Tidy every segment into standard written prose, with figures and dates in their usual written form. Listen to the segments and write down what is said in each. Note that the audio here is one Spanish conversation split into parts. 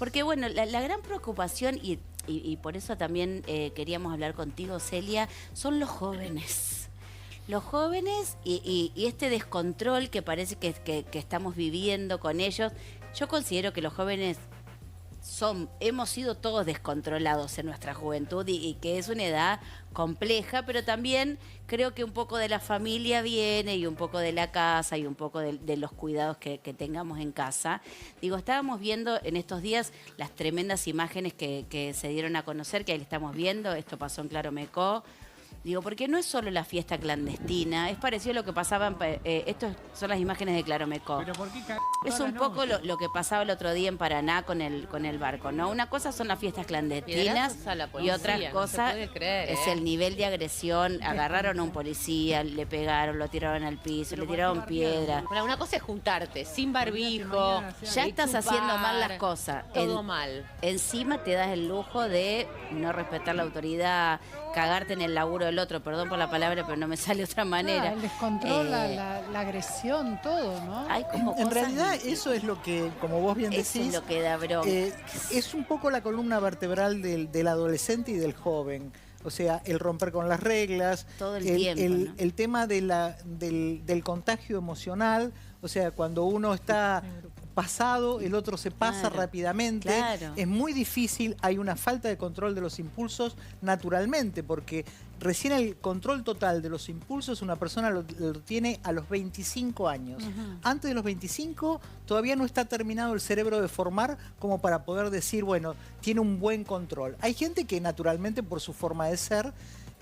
Porque bueno, la gran preocupación, y por eso también queríamos hablar contigo, Celia, son los jóvenes. Los jóvenes y este descontrol que parece que estamos viviendo con ellos. Yo considero que los jóvenes hemos sido todos descontrolados en nuestra juventud y que es una edad compleja, pero también creo que un poco de la familia viene y un poco de la casa y un poco de los cuidados que tengamos en casa. Digo, estábamos viendo en estos días las tremendas imágenes que se dieron a conocer, que ahí estamos viendo, esto pasó en Claromecó. Digo, porque no es solo la fiesta clandestina, es parecido a lo que pasaba estas son las imágenes de Claromecó. ¿Pero por qué es un poco lo que pasaba el otro día en Paraná con el barco, ¿no? Una cosa son las fiestas clandestinas y otra cosa es el nivel de agresión. Agarraron a un policía, le pegaron, lo tiraron al piso, le tiraron piedra. Bueno, una cosa es juntarte sin barbijo. Ya estás haciendo mal las cosas. Todo mal. Encima te das el lujo de no respetar la autoridad, cagarte en el laburo del otro, perdón por la palabra, pero no me sale otra manera. El descontrol, la agresión, todo, ¿no? Hay como en realidad eso es lo que, como vos bien decís, eso es lo que da bronca. Es un poco la columna vertebral del adolescente y del joven. O sea, el romper con las reglas, todo el tiempo, ¿no? El tema del contagio emocional, o sea, cuando uno está pasado, el otro se pasa rápidamente. Claro. Es muy difícil, hay una falta de control de los impulsos naturalmente, porque recién el control total de los impulsos una persona lo tiene a los 25 años. Antes de los 25 todavía no está terminado el cerebro de formar como para poder decir, bueno, tiene un buen control. Hay gente que naturalmente por su forma de ser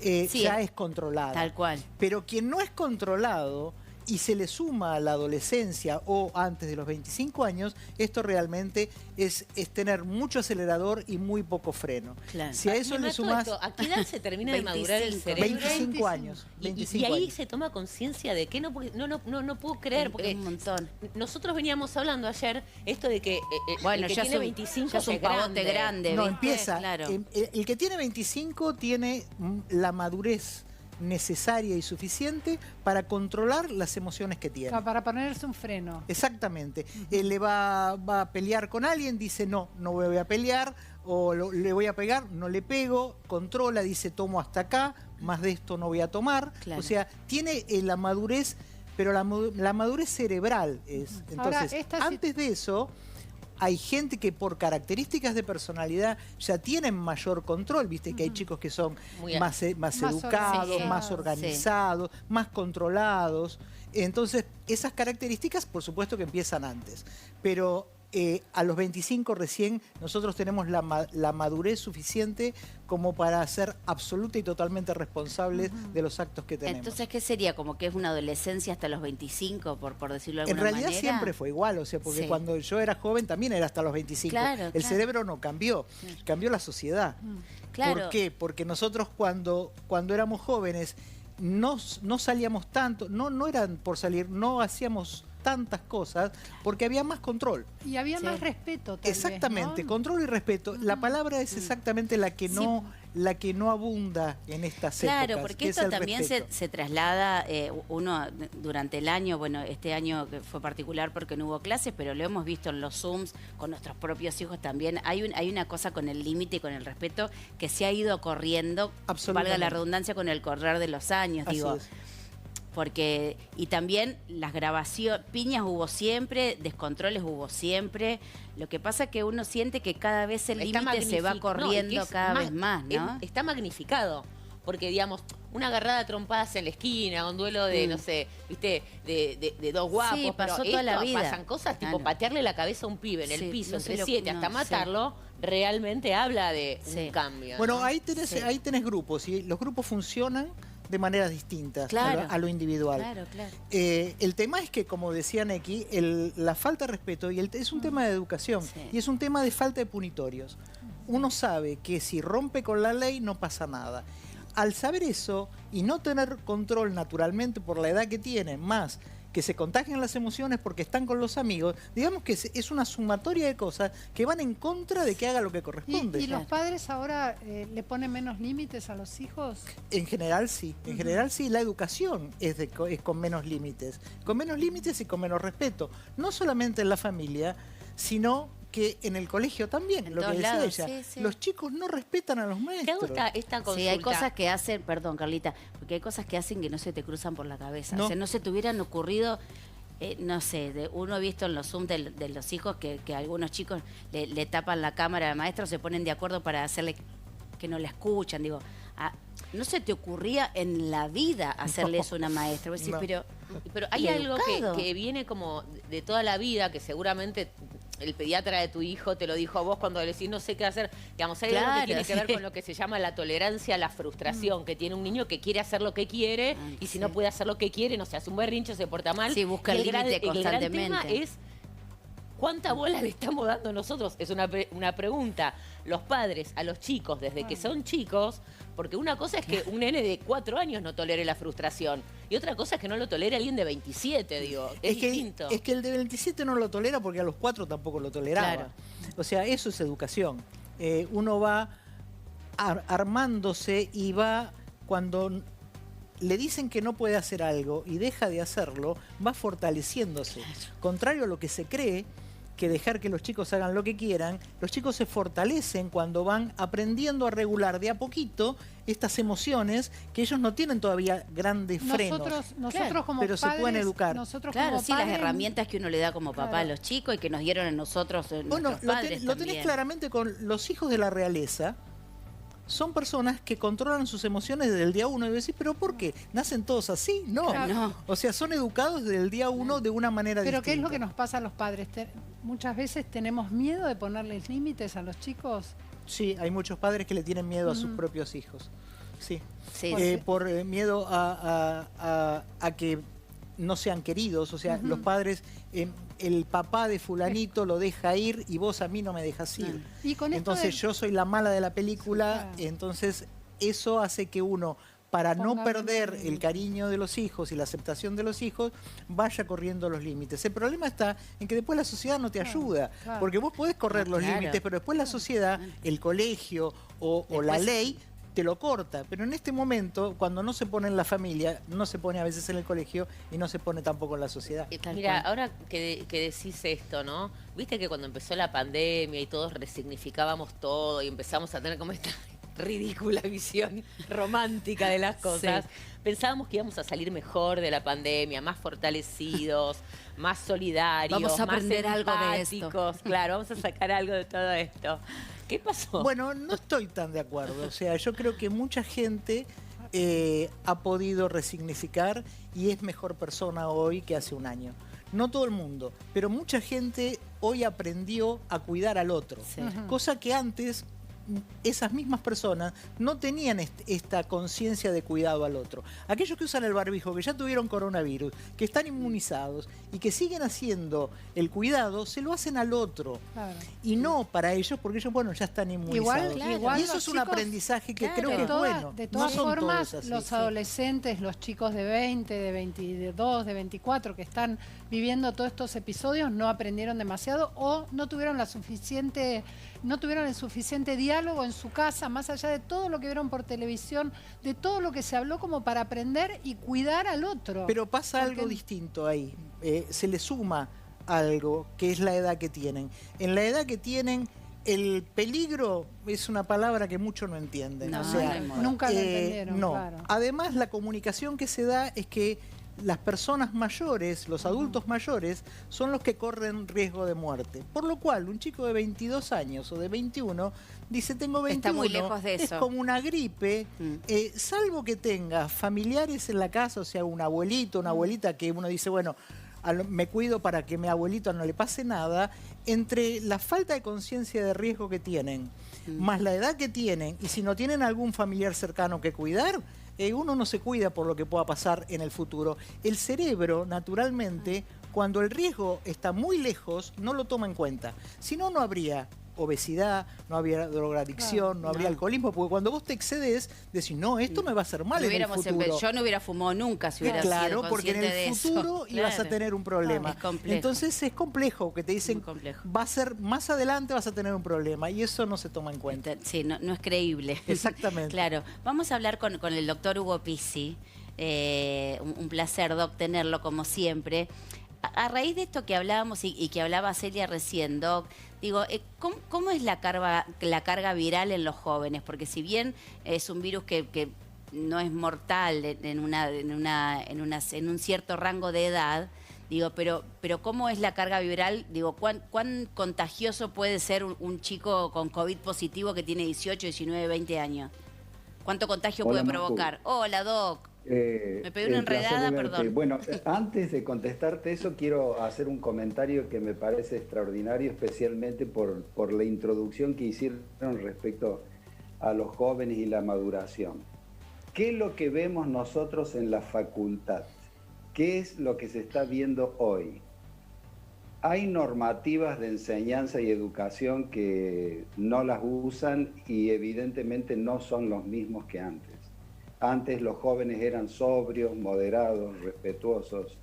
ya es controlada. Tal cual. Pero quien no es controlado y se le suma a la adolescencia o antes de los 25 años, esto realmente es tener mucho acelerador y muy poco freno. Claro. Si a eso le sumas... ¿A qué edad se termina de madurar el cerebro? 25 años. 25 y ahí años. se toma conciencia de que no puedo creer, porque un montón. Nosotros veníamos hablando ayer esto de que bueno, el que ya tiene 25 ya es un pavote grande. No, ¿viste? empieza. Claro. El que tiene 25 tiene la madurez necesaria y suficiente para controlar las emociones que tiene. Para ponerse un freno. Exactamente. Él le va a pelear con alguien, dice no voy a pelear, o le voy a pegar, no le pego, controla, dice tomo hasta acá, más de esto no voy a tomar. Claro. O sea, tiene la madurez, pero la madurez cerebral es. Entonces, ahora, antes de eso, hay gente que por características de personalidad ya tienen mayor control, viste que hay chicos que son más educados, más organizados, más controlados. Entonces, esas características por supuesto que empiezan antes. Pero a los 25 recién nosotros tenemos la madurez suficiente como para ser absoluta y totalmente responsables de los actos que tenemos. Entonces, ¿qué sería? ¿Como que es una adolescencia hasta los 25, por decirlo de alguna manera? En realidad siempre fue igual, o sea, porque cuando yo era joven también era hasta los 25. Claro, el cerebro no cambió, cambió la sociedad. Claro. ¿Por qué? Porque nosotros cuando éramos jóvenes no salíamos tanto, no eran por salir, no hacíamos tantas cosas porque había más control. Y había más respeto también. Exactamente, ¿no? Control y respeto. La palabra es exactamente la que no abunda en estas épocas. Claro, porque esto también se traslada, uno durante el año, bueno, este año que fue particular porque no hubo clases, pero lo hemos visto en los Zooms con nuestros propios hijos también. Hay una cosa con el límite y con el respeto que se ha ido corriendo, valga la redundancia, con el correr de los años, digo. Porque, y también las grabaciones, piñas hubo siempre, descontroles hubo siempre. Lo que pasa es que uno siente que cada vez el límite se va corriendo cada vez más, ¿no? Está magnificado. Porque, digamos, una agarrada de trompadas en la esquina, un duelo de, no sé, viste, de dos guapos. Sí, pasó pero toda la vida. Pasan cosas tipo patearle la cabeza a un pibe en el piso, entre 7 hasta matarlo, realmente habla de un cambio. Bueno, ahí tenés grupos, y los grupos funcionan de maneras distintas a lo individual. Claro, claro. El tema es que, como decía Neki, la falta de respeto es un tema de educación y es un tema de falta de punitorios. Uno sabe que si rompe con la ley no pasa nada. Al saber eso y no tener control naturalmente por la edad que tiene, más que se contagian las emociones porque están con los amigos, digamos que es una sumatoria de cosas que van en contra de que haga lo que corresponde. ¿Y los padres ahora le ponen menos límites a los hijos? En general sí, en general sí, la educación es con menos límites y con menos respeto, no solamente en la familia, sino que en el colegio también, En lo que todos decía lados, ella, sí, sí. los chicos no respetan a los Te maestros. hago esta consulta. Sí, hay cosas que hacen, perdón Carlita, porque hay cosas que hacen que no se te cruzan por la cabeza. No. O sea, no se te hubieran ocurrido, no sé, uno ha visto en los Zoom de los hijos que algunos chicos le tapan la cámara al maestro, se ponen de acuerdo para hacerle que no la escuchan. Digo, no se te ocurría en la vida hacerle eso a una maestra. Vos decís, No. Pero hay Y algo educado. que viene como de toda la vida, que seguramente el pediatra de tu hijo te lo dijo a vos cuando le decís no sé qué hacer. Digamos, hay algo Claro, que tiene que ver sí. con lo que se llama la tolerancia a la frustración, que tiene un niño que quiere hacer lo que quiere y si sí. no puede hacer lo que quiere, no se hace un berrinche, se porta mal. Sí, busca el Y límite el gran constantemente. tema es ¿cuánta bola le estamos dando nosotros? Es una pregunta. Los padres a los chicos desde que son chicos, porque una cosa es que un nene de 4 años no tolere la frustración y otra cosa es que no lo tolere alguien de 27, digo. Es distinto. Es que el de 27 no lo tolera porque a los 4 tampoco lo toleraba. Claro. O sea, eso es educación. Uno va armándose y va cuando le dicen que no puede hacer algo y deja de hacerlo, va fortaleciéndose. Contrario a lo que se cree, que dejar que los chicos hagan lo que quieran, los chicos se fortalecen cuando van aprendiendo a regular de a poquito estas emociones que ellos no tienen todavía grandes frenos. Nosotros como pero padres, se pueden educar. Nosotros Claro, como sí, las padres, herramientas que uno le da como papá Claro. a los chicos y que nos dieron a nosotros, Bueno, nuestros lo padres tenés también. claramente con los hijos de la realeza. Son personas que controlan sus emociones desde el día 1 y decís, ¿pero por qué? ¿Nacen todos así? No. Claro. No. O sea, son educados desde el día 1 de una manera Pero distinta. ¿qué es lo que nos pasa a los padres? Muchas veces tenemos miedo de ponerles límites a los chicos. Sí, hay muchos padres que le tienen miedo a sus propios hijos. Sí. Sí. Por miedo a que no sean queridos. O sea, los padres, el papá de fulanito lo deja ir y vos a mí no me dejas ir. Y con esto Entonces yo soy la mala de la película, Sí, claro. entonces eso hace que uno, para no Ponga perder límites. el cariño de los hijos y la aceptación de los hijos, vaya corriendo los límites. El problema está en que después la sociedad no te ayuda, claro. porque vos podés correr los Claro. límites, pero después la sociedad, el colegio o la Después- ley te lo corta. Pero en este momento, cuando no se pone en la familia, no se pone a veces en el colegio y no se pone tampoco en la sociedad. Tal Mira, cual. ahora que decís esto, ¿no? Viste que cuando empezó la pandemia y todos resignificábamos todo y empezamos a tener como esta ridícula visión romántica de las cosas, pensábamos que íbamos a salir mejor de la pandemia, más fortalecidos, más solidarios, Vamos a más aprender algo de esto. empáticos. Claro, vamos a sacar algo de todo esto. ¿Qué pasó? Bueno, no estoy tan de acuerdo. O sea, yo creo que mucha gente ha podido resignificar y es mejor persona hoy que hace un año. No todo el mundo, pero mucha gente hoy aprendió a cuidar al otro. Sí. Cosa que antes esas mismas personas no tenían esta conciencia de cuidado al otro. Aquellos que usan el barbijo, que ya tuvieron coronavirus, que están inmunizados y que siguen haciendo el cuidado, se lo hacen al otro. Claro. Y no para ellos, porque ellos, bueno, ya están inmunizados. Igual y eso los es un chicos, aprendizaje que claro, creo que De es bueno. de No todas son formas, todos así, los sí. adolescentes, los chicos de 20, de 22, de 24 que están viviendo todos estos episodios no aprendieron demasiado o no tuvieron el suficiente diálogo en su casa, más allá de todo lo que vieron por televisión, de todo lo que se habló como para aprender y cuidar al otro. Pero pasa Porque- algo distinto ahí. Se le suma algo, que es la edad que tienen. En la edad que tienen, el peligro es una palabra que muchos no entienden. No, o sea, no hay modo. nunca lo entendieron, no. claro. Además, la comunicación que se da es que las personas mayores, los adultos mayores, son los que corren riesgo de muerte. Por lo cual, un chico de 22 años o de 21 dice, tengo 21, Está muy lejos de es eso. como una gripe, salvo que tenga familiares en la casa, o sea, un abuelito, una abuelita que uno dice, bueno, me cuido para que a mi abuelito no le pase nada, entre la falta de conciencia de riesgo que tienen, más la edad que tienen, y si no tienen algún familiar cercano que cuidar, uno no se cuida por lo que pueda pasar en el futuro. El cerebro, naturalmente, cuando el riesgo está muy lejos, no lo toma en cuenta. Si no, no habría obesidad, no habría drogadicción, no habría alcoholismo, porque cuando vos te excedes, decís, no, esto me va a hacer mal No en el hubiéramos futuro. yo no hubiera fumado nunca si hubiera Claro, sido porque en consciente de el eso. futuro ibas a Claro. tener un problema. Es complejo. Entonces es complejo, que te dicen, Muy complejo. va a ser más adelante vas a tener un problema, y eso no se toma en cuenta. Sí, no es creíble. Exactamente. Claro. Vamos a hablar con el doctor Hugo Pizzi. Un placer, doc, tenerlo como siempre. A raíz de esto que hablábamos y que hablaba Celia recién, Doc, digo, ¿cómo es la carga viral en los jóvenes? Porque si bien es un virus que no es mortal en un cierto rango de edad, digo, pero ¿cómo es la carga viral? Digo, ¿cuán contagioso puede ser un chico con COVID positivo que tiene 18, 19, 20 años? ¿Cuánto contagio puede provocar? Hola, Doc. Me pedí una enredada, perdón. Bueno, antes de contestarte eso, quiero hacer un comentario que me parece extraordinario, especialmente por la introducción que hicieron respecto a los jóvenes y la maduración. ¿Qué es lo que vemos nosotros en la facultad? ¿Qué es lo que se está viendo hoy? Hay normativas de enseñanza y educación que no las usan y evidentemente no son los mismos que antes. Antes los jóvenes eran sobrios, moderados, respetuosos.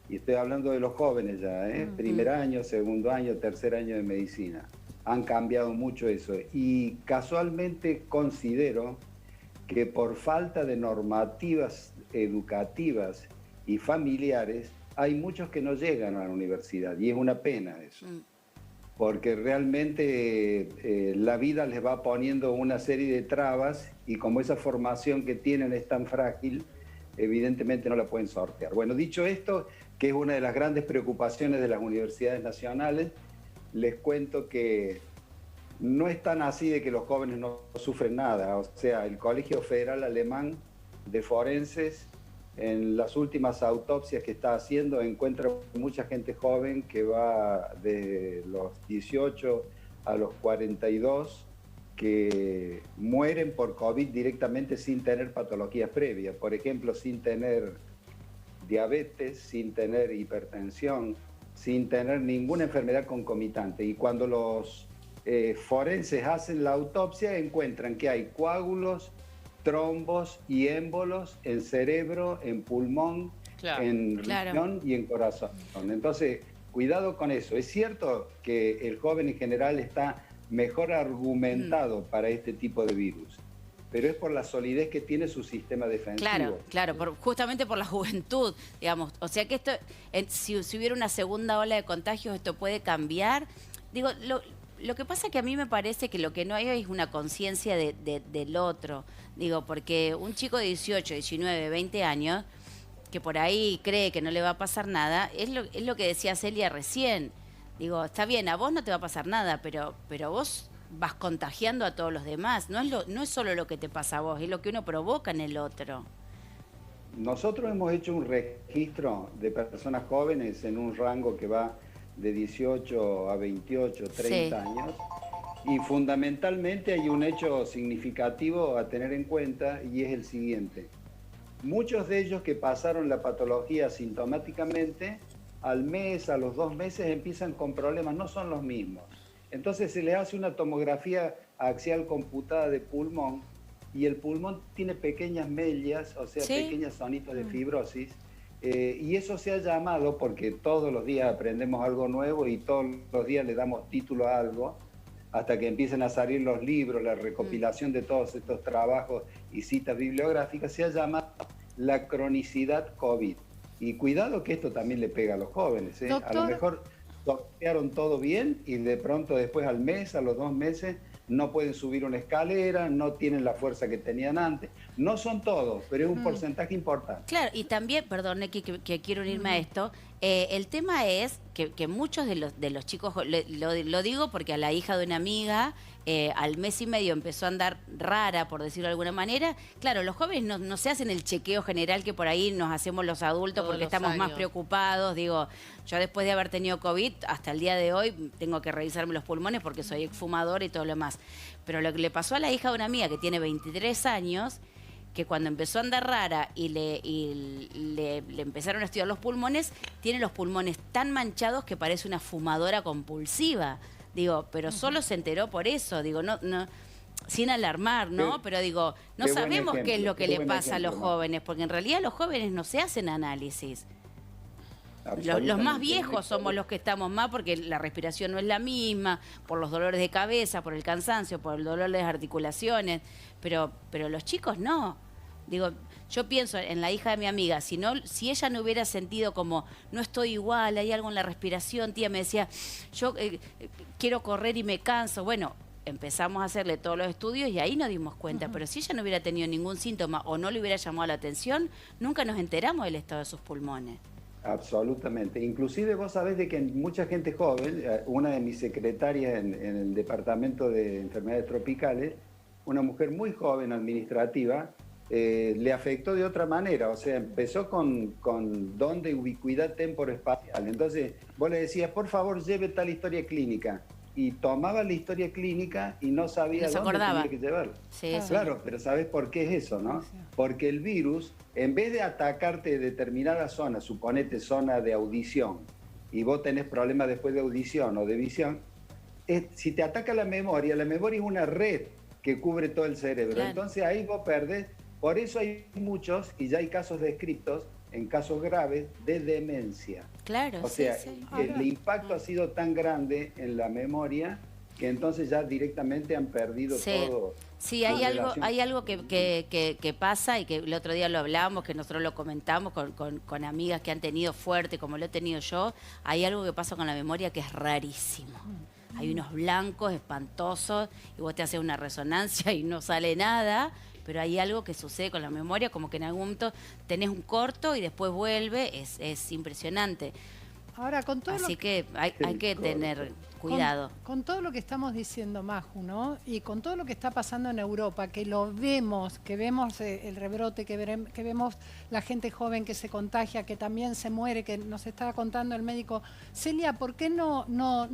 Y estoy hablando de los jóvenes ya, ¿eh? Primer año, segundo año, tercer año de medicina. Han cambiado mucho eso. Y casualmente considero que por falta de normativas educativas y familiares, hay muchos que no llegan a la universidad. Y es una pena eso. Porque realmente la vida les va poniendo una serie de trabas y como esa formación que tienen es tan frágil, evidentemente no la pueden sortear. Bueno, dicho esto, que es una de las grandes preocupaciones de las universidades nacionales, les cuento que no es tan así de que los jóvenes no sufren nada. O sea, el Colegio Federal Alemán de Forenses, en las últimas autopsias que está haciendo, encuentra mucha gente joven que va de los 18 a los 42 que mueren por COVID directamente sin tener patologías previas. Por ejemplo, sin tener diabetes, sin tener hipertensión, sin tener ninguna enfermedad concomitante. Y cuando los forenses hacen la autopsia, encuentran que hay coágulos, trombos y émbolos en cerebro, en pulmón, en riñón y en corazón. Entonces, cuidado con eso. Es cierto que el joven en general está mejor argumentado para este tipo de virus, pero es por la solidez que tiene su sistema defensivo. Claro, justamente por la juventud, digamos. O sea que esto, si hubiera una segunda ola de contagios, esto puede cambiar. Digo, lo que pasa es que a mí me parece que lo que no hay hoy es una conciencia del otro. Digo, porque un chico de 18, 19, 20 años, que por ahí cree que no le va a pasar nada, es lo que decía Celia recién. Digo, está bien, a vos no te va a pasar nada, pero vos vas contagiando a todos los demás. No es solo lo que te pasa a vos, es lo que uno provoca en el otro. Nosotros hemos hecho un registro de personas jóvenes en un rango que va de 18 a 28, 30 años. Y fundamentalmente hay un hecho significativo a tener en cuenta y es el siguiente. Muchos de ellos que pasaron la patología asintomáticamente, al mes, a los 2 meses empiezan con problemas, no son los mismos. Entonces se le hace una tomografía axial computada de pulmón y el pulmón tiene pequeñas mellas, o sea, pequeñas zonitas de fibrosis. Y eso se ha llamado, porque todos los días aprendemos algo nuevo y todos los días le damos título a algo, hasta que empiecen a salir los libros, la recopilación de todos estos trabajos y citas bibliográficas, se ha llamado la cronicidad COVID. Y cuidado que esto también le pega a los jóvenes, ¿eh? A lo mejor sortearon todo bien y de pronto después al mes, a los 2 meses, no pueden subir una escalera, no tienen la fuerza que tenían antes. No son todos, pero es un porcentaje importante. Claro, y también, perdón, que quiero unirme a esto, el tema es que muchos de los chicos, lo digo porque a la hija de una amiga, al mes y medio empezó a andar rara, por decirlo de alguna manera. Claro, los jóvenes no se hacen el chequeo general que por ahí nos hacemos los adultos todos porque estamos más preocupados. Digo, yo después de haber tenido COVID, hasta el día de hoy tengo que revisarme los pulmones porque soy exfumadora y todo lo demás. Pero lo que le pasó a la hija de una amiga que tiene 23 años, que cuando empezó a andar rara y le empezaron a estudiar los pulmones, tiene los pulmones tan manchados que parece una fumadora compulsiva. Digo, pero solo se enteró por eso. Digo, no sin alarmar, ¿no? Pero digo, no sabemos qué es lo que le pasa a los jóvenes, porque en realidad los jóvenes no se hacen análisis. Los más viejos somos los que estamos más porque la respiración no es la misma, por los dolores de cabeza, por el cansancio, por el dolor de las articulaciones, pero los chicos no. Digo, yo pienso en la hija de mi amiga, si ella no hubiera sentido como, no estoy igual, hay algo en la respiración, tía me decía, yo quiero correr y me canso, bueno, empezamos a hacerle todos los estudios y ahí nos dimos cuenta, pero si ella no hubiera tenido ningún síntoma o no le hubiera llamado la atención, nunca nos enteramos del estado de sus pulmones. Absolutamente. Inclusive vos sabés de que mucha gente joven, una de mis secretarias en el departamento de enfermedades tropicales, una mujer muy joven administrativa, le afectó de otra manera, o sea, empezó con don de ubicuidad temporoespacial. Entonces vos le decías, por favor, lleve tal historia clínica. Y tomaba la historia clínica y no sabía dónde tenía que llevarla. Sí, claro, pero ¿sabes por qué es eso, no? Porque el virus, en vez de atacarte de determinada zona, suponete zona de audición, y vos tenés problemas después de audición o de visión, si te ataca la memoria es una red que cubre todo el cerebro. Claro. Entonces ahí vos perdés. Por eso hay muchos, y ya hay casos descritos, en casos graves, de demencia. Claro, o sea, el impacto ha sido tan grande en la memoria que entonces ya directamente han perdido todo. Sí, hay algo que pasa y que el otro día lo hablamos, que nosotros lo comentamos con amigas que han tenido fuerte, como lo he tenido yo. Hay algo que pasa con la memoria que es rarísimo. Hay unos blancos espantosos y vos te haces una resonancia y no sale nada. Pero hay algo que sucede con la memoria, como que en algún momento tenés un corto y después vuelve, es impresionante. Ahora, con todo Así que hay que tener cuidado. Con todo lo que estamos diciendo, Maju, ¿no? Y con todo lo que está pasando en Europa, que lo vemos, que vemos el rebrote, que vemos la gente joven que se contagia, que también se muere, que nos estaba contando el médico. Celia, ¿por qué no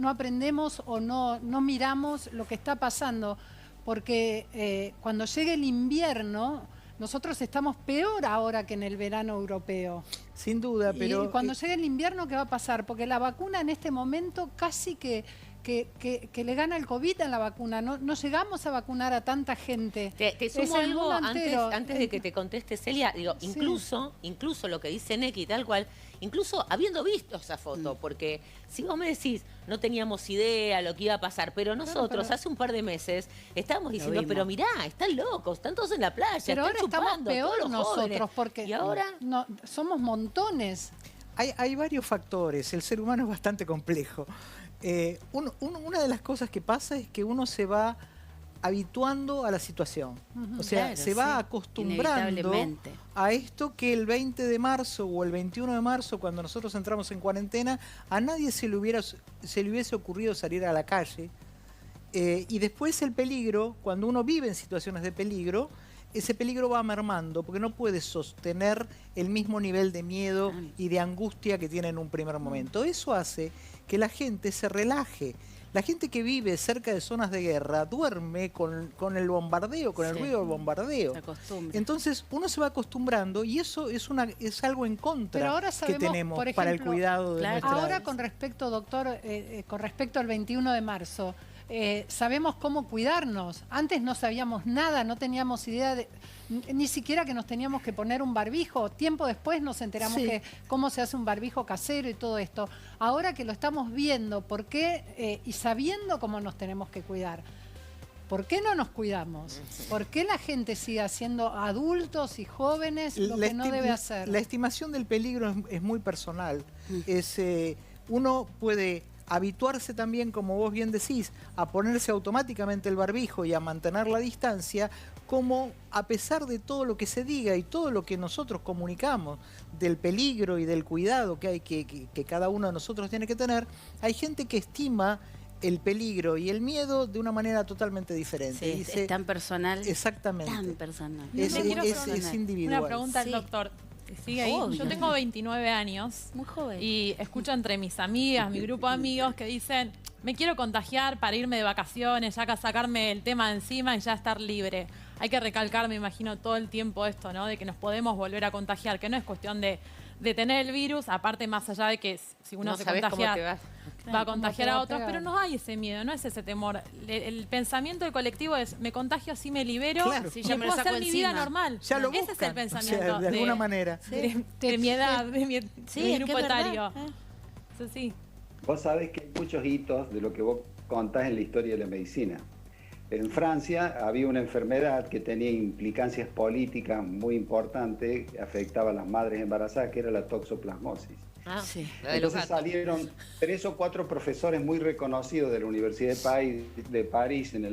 aprendemos o no miramos lo que está pasando? Porque cuando llegue el invierno, nosotros estamos peor ahora que en el verano europeo. Sin duda, pero... Y cuando llegue el invierno, ¿qué va a pasar? Porque la vacuna en este momento casi que le gana el COVID en la vacuna. No llegamos a vacunar a tanta gente. Te sumo algo antes de que te conteste, Celia. Digo, incluso lo que dice Neki, tal cual, incluso habiendo visto esa foto, porque si vos me decís, no teníamos idea lo que iba a pasar, pero nosotros hace un par de meses estábamos diciendo, pero mirá, están locos, están todos en la playa, pero ahora estamos peor nosotros, porque ¿y ahora? Somos montones. Hay varios factores, el ser humano es bastante complejo. Una de las cosas que pasa es que uno se va habituando a la situación. O sea, se va acostumbrando a esto que el 20 de marzo o el 21 de marzo, cuando nosotros entramos en cuarentena, a nadie se le hubiese ocurrido salir a la calle. Y después el peligro, cuando uno vive en situaciones de peligro, ese peligro va mermando porque no puede sostener el mismo nivel de miedo y de angustia que tiene en un primer momento. Eso hace que la gente se relaje. La gente que vive cerca de zonas de guerra duerme con el bombardeo, con el ruido del bombardeo. Entonces uno se va acostumbrando y eso es algo en contra. Pero ahora sabemos, que tenemos, por ejemplo, para el cuidado de nuestra... Ahora con respecto, doctor, con respecto al 21 de marzo, sabemos cómo cuidarnos. Antes no sabíamos nada, no teníamos idea ni siquiera que nos teníamos que poner un barbijo. Tiempo después nos enteramos que cómo se hace un barbijo casero y todo esto. Ahora que lo estamos viendo, ¿por qué? Y sabiendo cómo nos tenemos que cuidar. ¿Por qué no nos cuidamos? ¿Por qué la gente sigue haciendo adultos y jóvenes lo que no debe hacer? La estimación del peligro es muy personal. Uno puede habituarse también, como vos bien decís, a ponerse automáticamente el barbijo y a mantener la distancia, como a pesar de todo lo que se diga y todo lo que nosotros comunicamos del peligro y del cuidado que hay que cada uno de nosotros tiene que tener, hay gente que estima el peligro y el miedo de una manera totalmente diferente. Sí, dice, es tan personal. Exactamente. Tan personal. Es individual. Una pregunta al doctor. ¿Sigue ahí? Yo tengo 29 años. Muy joven. Y escucho entre mis amigas, mi grupo de amigos, que dicen, me quiero contagiar para irme de vacaciones, ya sacarme el tema de encima y ya estar libre. Hay que recalcar, me imagino, todo el tiempo esto, ¿no? De que nos podemos volver a contagiar, que no es cuestión de tener el virus, aparte más allá de que si uno se contagia va a contagiar a otros, pero no hay ese miedo, no es ese temor. El pensamiento del colectivo es, me contagio así, me libero, y ya puedo hacer mi vida normal. Ya lo buscan. Ese es el pensamiento. O sea, de alguna manera. De mi edad, de mi grupo etario. Eso sí. Vos sabés que hay muchos hitos de lo que vos contás en la historia de la medicina. En Francia había una enfermedad que tenía implicancias políticas muy importantes, que afectaba a las madres embarazadas, que era la toxoplasmosis. Ah, sí. Entonces salieron 3 o 4 profesores muy reconocidos de la Universidad de París en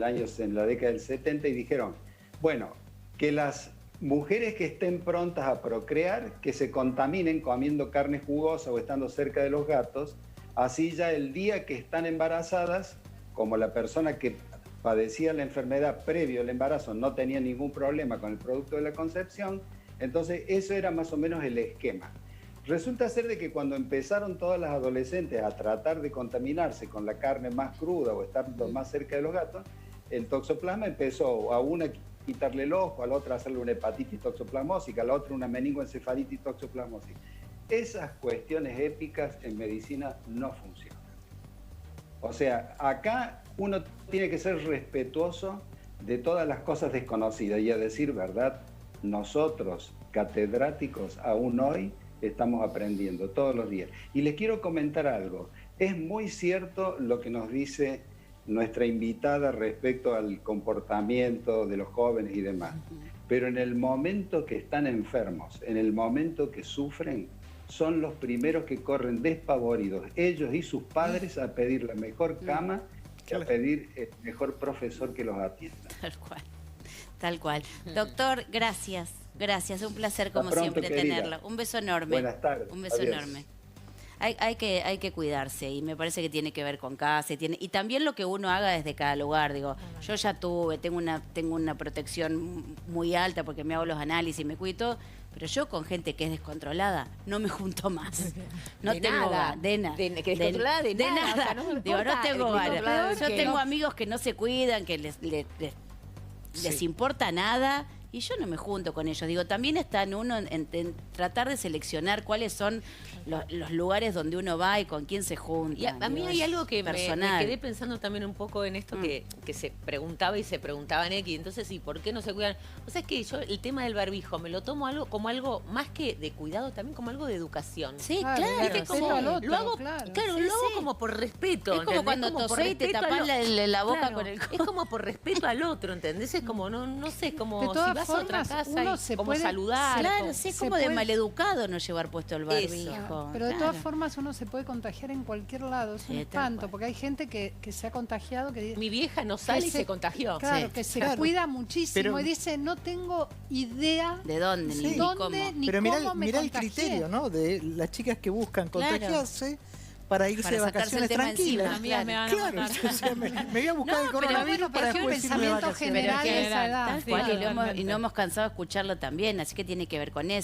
la década del 70 y dijeron, bueno, que las mujeres que estén prontas a procrear, que se contaminen comiendo carne jugosa o estando cerca de los gatos, así ya el día que están embarazadas, como la persona que padecía la enfermedad previo al embarazo no tenía ningún problema con el producto de la concepción, entonces eso era más o menos el esquema. Resulta ser de que cuando empezaron todas las adolescentes a tratar de contaminarse con la carne más cruda o estar más cerca de los gatos, el toxoplasma empezó a una quitarle el ojo, a la otra hacerle una hepatitis toxoplasmósica, a la otra una meningoencefalitis toxoplasmósica. Esas cuestiones épicas en medicina no funcionan. O sea, acá uno tiene que ser respetuoso de todas las cosas desconocidas y a decir verdad, nosotros, catedráticos, aún hoy estamos aprendiendo todos los días. Y les quiero comentar algo. Es muy cierto lo que nos dice nuestra invitada respecto al comportamiento de los jóvenes y demás. Pero en el momento que están enfermos, en el momento que sufren, son los primeros que corren despavoridos, ellos y sus padres, a pedir la mejor cama que a pedir el mejor profesor que los atienda. Tal cual, tal cual. Doctor, gracias, gracias, un placer como Hasta pronto, siempre querida. tenerlo. Un beso enorme. Buenas tardes. Un beso Adiós. enorme. Hay que cuidarse y me parece que tiene que ver con casa y también lo que uno haga desde cada lugar. Digo, yo ya tengo una protección muy alta porque me hago los análisis y me cuido, pero yo con gente que es descontrolada no me junto más. No De tengo nada. ganas. De nada. Que descontrolada de nada. O sea, no me Digo, no importa tengo el ganas. descontrolado Yo que tengo no. amigos que no se cuidan, que les importa nada. Y yo no me junto con ellos. Digo, también está en uno en tratar de seleccionar cuáles son los lugares donde uno va y con quién se junta. Y a mí hay algo que me personal. quedé pensando también un poco en esto que se preguntaba y se preguntaban X. Entonces, ¿y por qué no se cuidan? O sea, es que yo el tema del barbijo me lo tomo como algo más que de cuidado, también como algo de educación. Sí, Claro, claro. de Sí, respeto al otro, lo hago, claro. sí, lo hago como por respeto. Es como ¿entendés? cuando Como por tosés y te respeto a tapás la boca Claro, con el es como por respeto al otro, ¿entendés? Es como, no sé, como De si todas vas a otra formas, casa uno y se como puede- saludar. Claro, sí, es Se como de puede- maleducado no llevar puesto el barbijo. Eso. Pero de Claro. todas formas uno se puede contagiar en cualquier lado, es un Sí, tal espanto, cual. porque hay gente que se ha contagiado, que Mi vieja no sale y se- se contagió. claro, Sí. que se Claro. cuida muchísimo Pero- y dice, no tengo idea ¿De dónde? Sí. Ni dónde cómo. ni Pero cómo me mirá el contagié. criterio, ¿no? De las chicas que buscan Claro. contagiarse para irse Para de sacarse el vacaciones tema tranquilas. encima. Amigas me van a Claro, matar. o sea, me voy a buscar No, el pero coronavirus bueno, para pero es un después irme de pensamiento vacaciones. general de esa General, edad. tal Tal cual, Sí, y no totalmente. hemos cansado de escucharlo también, así que tiene que ver con eso.